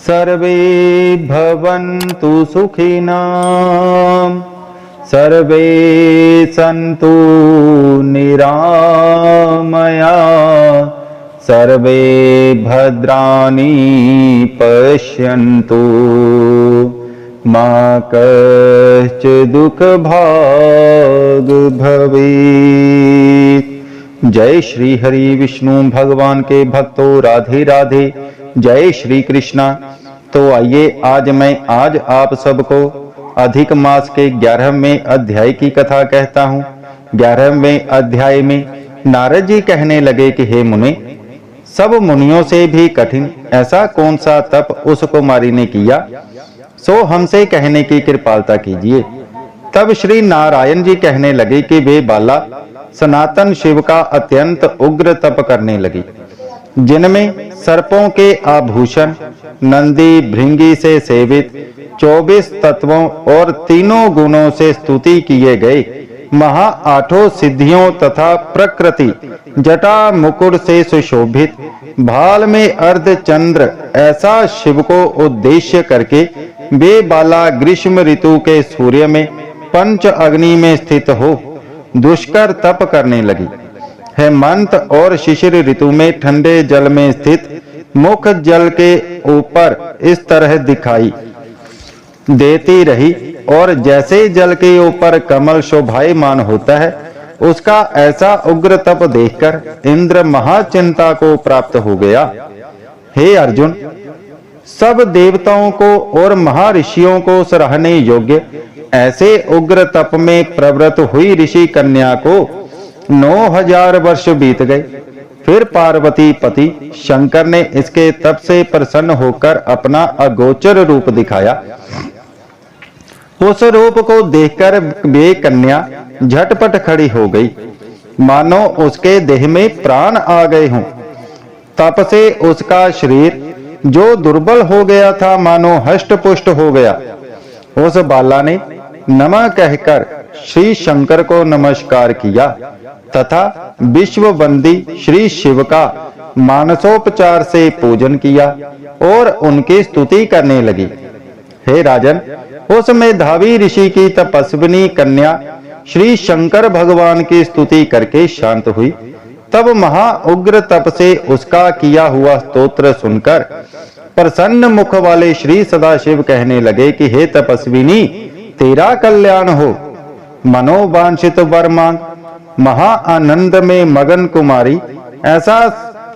सर्वे भवन्तु सुखिनः, सर्वे सन्तु निरामयाः, सर्वे भद्राणि पश्यन्तु, मा कश्चित् दुःखभाग् भवेत्। जय श्री हरि विष्णु भगवान के भक्तों, राधे राधे, जय श्री कृष्णा। तो आइए आज आप सबको अधिक मास के 11वें अध्याय की कथा कहता हूँ। 11वें अध्याय में नारद जी कहने लगे कि हे मुने, सब मुनियों से भी कठिन ऐसा कौन सा तप उस कुमारी ने किया, सो हमसे कहने की कृपालता कीजिए। तब श्री नारायण जी कहने लगे कि वे बाला सनातन शिव का अत्यंत उग्र तप करने लगी, जिनमें सर्पों के आभूषण, नंदी भृंगी से सेवित 24 तत्वों और तीनों गुणों से स्तुति किए गए महा 8 सिद्धियों तथा प्रकृति जटा मुकुट से सुशोभित भाल में अर्ध चंद्र ऐसा शिव को उद्देश्य करके वे बाला ग्रीष्म ऋतु के सूर्य में पंच अग्नि में स्थित हो दुष्कर तप करने लगी। हेमंत और शिशिर ऋतु में ठंडे जल में स्थित मुख जल के ऊपर इस तरह दिखाई देती रही, और जैसे जल के ऊपर कमल शोभायमान होता है, उसका ऐसा उग्र तप देखकर इंद्र महाचिंता को प्राप्त हो गया। हे अर्जुन, सब देवताओं को और महर्षियों को सराहने योग्य ऐसे उग्र तप में प्रवृत्त हुई ऋषि कन्या को 9000 वर्ष बीत गए। फिर पार्वती पति शंकर ने इसके तप से प्रसन्न होकर अपना अगोचर रूप दिखाया। उस रूप को देखकर वे कन्या झटपट खड़ी हो गई, मानो उसके देह में प्राण आ गए हों। तप से उसका शरीर जो दुर्बल हो गया था, मानो हष्ट पुष्ट हो गया। उस बाला ने नमः कहकर श्री शंकर को नमस्कार किया तथा विश्ववंदी श्री शिव का मानसोपचार से पूजन किया और उनकी स्तुति करने लगी। हे राजन, उस मेधावी ऋषि की तपस्विनी कन्या श्री शंकर भगवान की स्तुति करके शांत हुई। तब महा उग्र तप से उसका किया हुआ स्तोत्र सुनकर प्रसन्न मुख वाले श्री सदाशिव कहने लगे कि हे तपस्विनी, तेरा कल्याण हो, मनोवांछित वर मांग। महा आनंद में मगन कुमारी ऐसा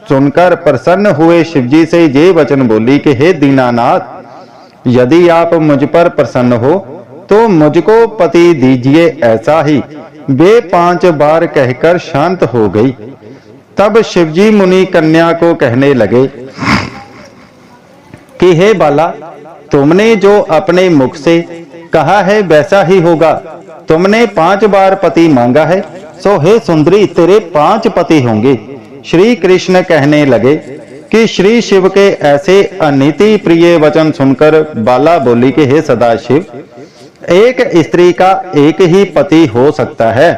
सुनकर प्रसन्न हुए शिवजी से ये वचन बोली कि हे दीनानाथ, यदि आप मुझ पर प्रसन्न हो तो मुझको पति दीजिए। ऐसा ही वे 5 बार कहकर शांत हो गई। तब शिवजी मुनि कन्या को कहने लगे कि हे बाला, तुमने जो अपने मुख से कहा है वैसा ही होगा। तुमने 5 बार पति मांगा है, सो हे सुंदरी, तेरे 5 पति होंगे। श्री कृष्ण कहने लगे कि श्री शिव के ऐसे अनीति प्रिय वचन सुनकर बाला बोली कि हे सदाशिव, एक स्त्री का एक ही पति हो सकता है।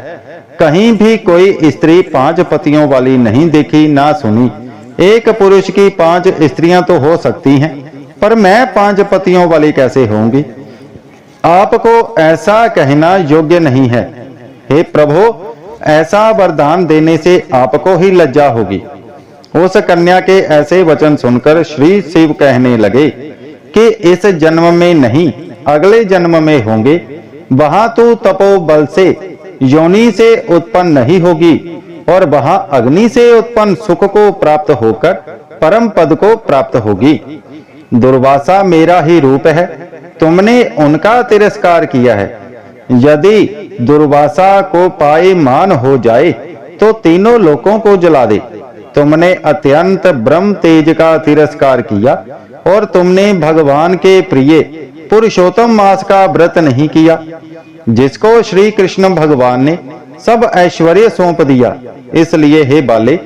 कहीं भी कोई स्त्री 5 पतियों वाली नहीं देखी ना सुनी। एक पुरुष की 5 स्त्रियां तो हो सकती हैं, पर मैं 5 पतियों वाली कैसे होंगी? आपको ऐसा कहना योग्य नहीं है। हे प्रभु, ऐसा वरदान देने से आपको ही लज्जा होगी। उस कन्या के ऐसे वचन सुनकर श्री शिव कहने लगे कि इस जन्म में नहीं, अगले जन्म में होंगे। वहां तू तपोबल से योनि से उत्पन्न नहीं होगी, और वहां अग्नि से उत्पन्न सुख को प्राप्त होकर परम पद को प्राप्त होगी। दुर्वासा मेरा ही रूप है, तुमने उनका तिरस्कार किया है। यदि दुर्वासा को पाए मान हो जाए तो तीनों लोकों को जला दे। तुमने अत्यंत ब्रह्म तेज का तिरस्कार किया, और तुमने भगवान के प्रिय पुरुषोत्तम मास का व्रत नहीं किया, जिसको श्री कृष्ण भगवान ने सब ऐश्वर्य सौंप दिया। इसलिए हे बाले,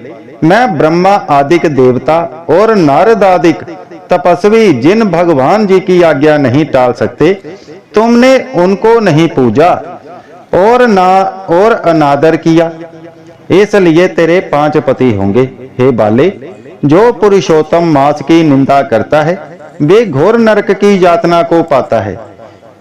मैं ब्रह्मा आदिक देवता और नारद आदिक तपस्वी जिन भगवान जी की आज्ञा नहीं टाल सकते, तुमने उनको नहीं पूजा और अनादर किया, इसलिए तेरे 5 पति होंगे। हे बाले, जो पुरुषोत्तम मास की निंदा करता है वे घोर नरक की यातना को पाता है।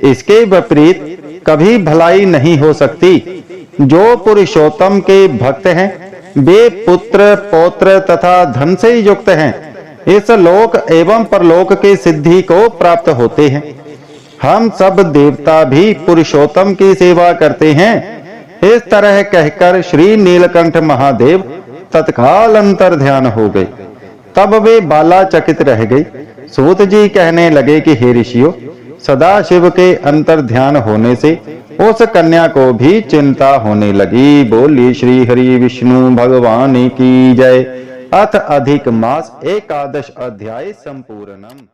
इसके विपरीत कभी भलाई नहीं हो सकती। जो पुरुषोत्तम के भक्त हैं वे पुत्र पौत्र तथा धन से युक्त हैं। इस लोक एवं परलोक के सिद्धि को प्राप्त होते हैं। हम सब देवता भी पुरुषोत्तम की सेवा करते हैं। इस तरह कहकर श्री नीलकंठ महादेव तत्काल अंतर ध्यान हो गए। तब वे बालाचकित रह गए। सूत जी कहने लगे कि हे ऋषियों, सदाशिव के अंतर ध्यान होने से उस कन्या को भी चिंता होने लगी। बोली श्री हरि विष्णु भगवान की जय। अथ अधिक मास एकादश अध्याय संपूर्णम।